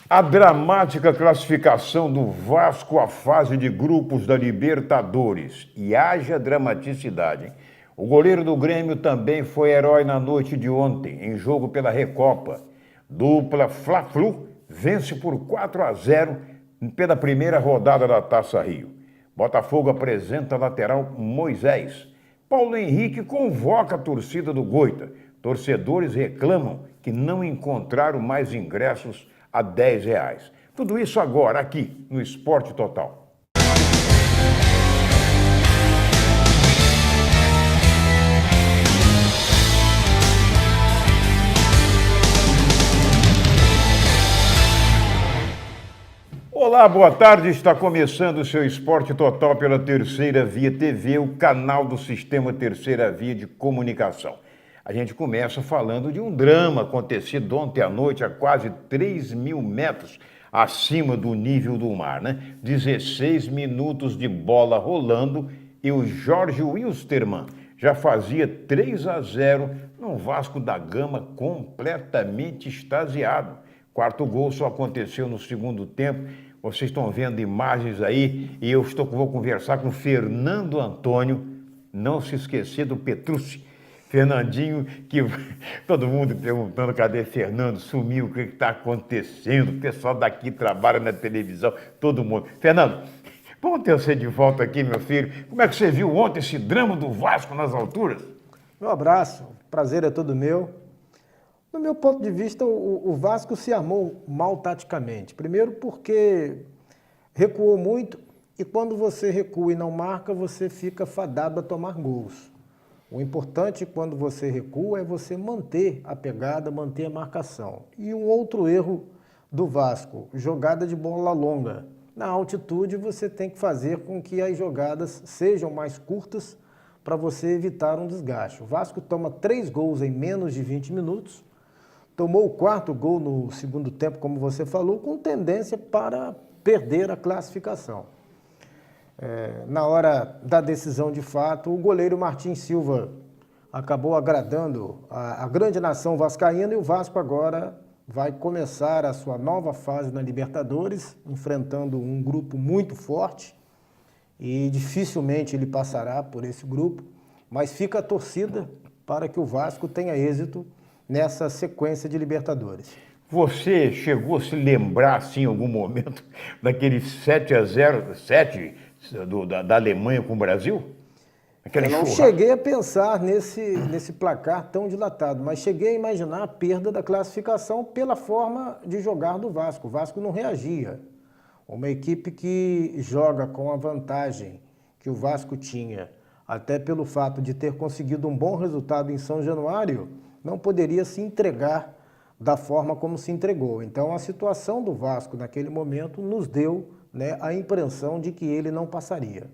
A dramática classificação do Vasco à fase de grupos da Libertadores. E haja dramaticidade, hein? O goleiro do Grêmio também foi herói na noite de ontem, em jogo pela Recopa. Dupla Fla-Flu vence por 4-0 pela primeira rodada da Taça Rio. Botafogo apresenta lateral Moisés. Paulo Henrique convoca a torcida do Goita. Torcedores reclamam que não encontraram mais ingressos a R$10. Tudo isso agora aqui no Esporte Total. Olá, boa tarde. Está começando o seu Esporte Total pela Terceira Via TV, o canal do Sistema Terceira Via de Comunicação. A gente começa falando de um drama acontecido ontem à noite a quase 3.000 metros acima do nível do mar, né? 16 minutos de bola rolando e o Jorge Wilstermann já fazia 3-0 no Vasco da Gama completamente extasiado. Quarto gol só aconteceu no segundo tempo. Vocês estão vendo imagens aí e vou conversar com Fernando Antônio, não se esquecer do Petrucci. Fernandinho, que todo mundo perguntando cadê Fernando, sumiu, o que está acontecendo, o pessoal daqui trabalha na televisão, todo mundo. Fernando, vamos ter você de volta aqui, meu filho. Como é que você viu ontem esse drama do Vasco nas alturas? Meu abraço, prazer é todo meu. No meu ponto de vista, o Vasco se armou mal taticamente. Primeiro porque recuou muito e quando você recua e não marca, você fica fadado a tomar gols. O importante quando você recua é você manter a pegada, manter a marcação. E um outro erro do Vasco, jogada de bola longa. Na altitude você tem que fazer com que as jogadas sejam mais curtas para você evitar um desgaste. O Vasco toma 3 gols em menos de 20 minutos, tomou o 4º gol no segundo tempo, como você falou, com tendência para perder a classificação. Na hora da decisão de fato, o goleiro Martins Silva acabou agradando a grande nação vascaína e o Vasco agora vai começar a sua nova fase na Libertadores, enfrentando um grupo muito forte e dificilmente ele passará por esse grupo, mas fica a torcida para que o Vasco tenha êxito nessa sequência de Libertadores. Você chegou a se lembrar, assim, em algum momento, daquele 7-0 da Alemanha com o Brasil? Eu não cheguei a pensar nesse placar tão dilatado, mas cheguei a imaginar a perda da classificação pela forma de jogar do Vasco. O Vasco não reagia. Uma equipe que joga com a vantagem que o Vasco tinha, até pelo fato de ter conseguido um bom resultado em São Januário, não poderia se entregar da forma como se entregou. Então, a situação do Vasco naquele momento nos deu, né, a impressão de que ele não passaria.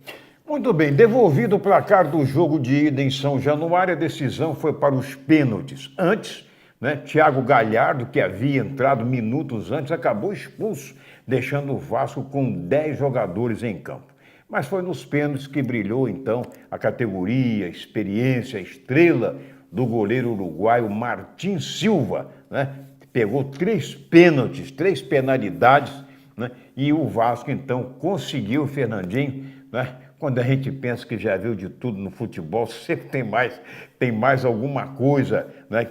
Muito bem, devolvido o placar do jogo de ida em São Januário, a decisão foi para os pênaltis. Antes, né, Thiago Galhardo, que havia entrado minutos antes, acabou expulso, deixando o Vasco com 10 jogadores em campo. Mas foi nos pênaltis que brilhou, então, a categoria, a experiência, a estrela do goleiro uruguaio Martins Silva, né? Pegou 3 pênaltis, 3 penalidades, né? E o Vasco, então, conseguiu, Fernandinho, né? Quando a gente pensa que já viu de tudo no futebol, sempre tem mais alguma coisa, né,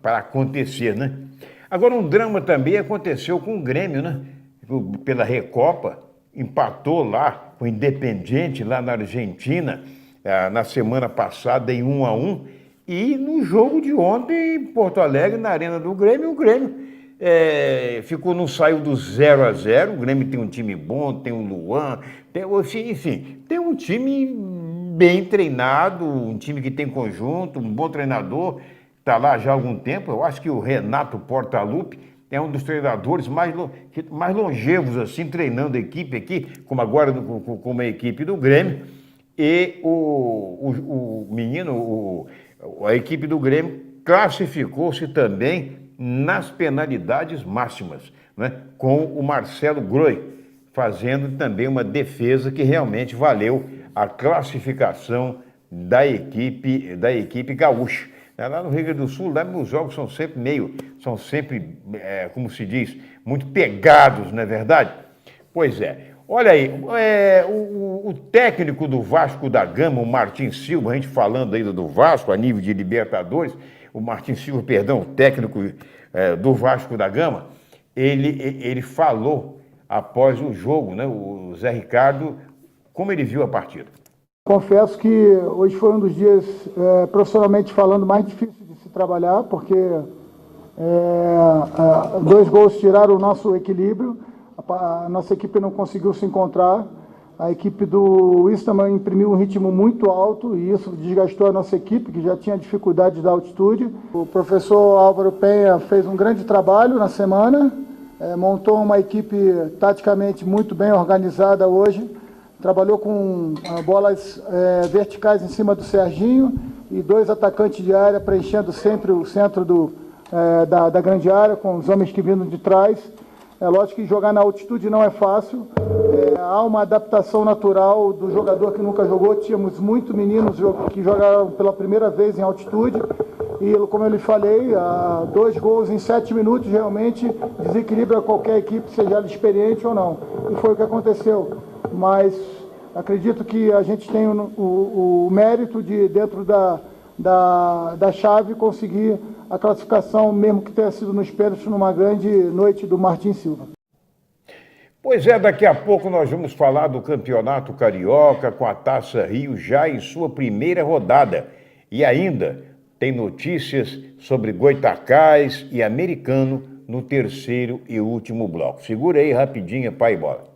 para acontecer, né? Agora, um drama também aconteceu com o Grêmio, né? Pela Recopa, empatou lá com o Independiente, lá na Argentina, na semana passada, em 1-1. E no jogo de ontem, em Porto Alegre, na Arena do Grêmio, o Grêmio não saiu do 0-0. O Grêmio tem um time bom, tem o Luan, enfim, tem um time bem treinado, um time que tem conjunto, um bom treinador, está lá já há algum tempo. Eu acho que o Renato Portaluppi é um dos treinadores mais longevos, assim, treinando a equipe aqui, como agora como a equipe do Grêmio. E a equipe do Grêmio classificou-se também nas penalidades máximas, né? Com o Marcelo Groi fazendo também uma defesa que realmente valeu a classificação da equipe gaúcha. Lá no Rio Grande do Sul, lá os jogos são sempre, como se diz, muito pegados, não é verdade? Pois é. Olha aí, o técnico do Vasco da Gama, o Martin Silva, a gente falando aí do Vasco a nível de Libertadores, o Martin Silva, perdão, o técnico do Vasco da Gama, ele falou após o jogo, né, o Zé Ricardo, como ele viu a partida. Confesso que hoje foi um dos dias, profissionalmente falando, mais difíceis de se trabalhar, porque 2 gols tiraram o nosso equilíbrio, a nossa equipe não conseguiu se encontrar, a equipe do Istanbul imprimiu um ritmo muito alto e isso desgastou a nossa equipe, que já tinha dificuldade da altitude. O professor Álvaro Penha fez um grande trabalho na semana, montou uma equipe taticamente muito bem organizada hoje, trabalhou com bolas verticais em cima do Serginho e 2 atacantes de área preenchendo sempre o centro da grande área, com os homens que vindo de trás. É lógico que jogar na altitude não é fácil, há uma adaptação natural do jogador que nunca jogou. Tínhamos muitos meninos que jogaram pela primeira vez em altitude e, como eu lhe falei, 2 gols em 7 minutos realmente desequilibra qualquer equipe, seja ela experiente ou não. E foi o que aconteceu. Mas acredito que a gente tem o mérito de, dentro da chave, conseguir a classificação, mesmo que tenha sido nos pênaltis, numa grande noite do Martin Silva. Pois é, daqui a pouco nós vamos falar do Campeonato Carioca com a Taça Rio já em sua primeira rodada. E ainda tem notícias sobre Goytacás e Americano no terceiro e último bloco. Segura aí rapidinho, pai e bola.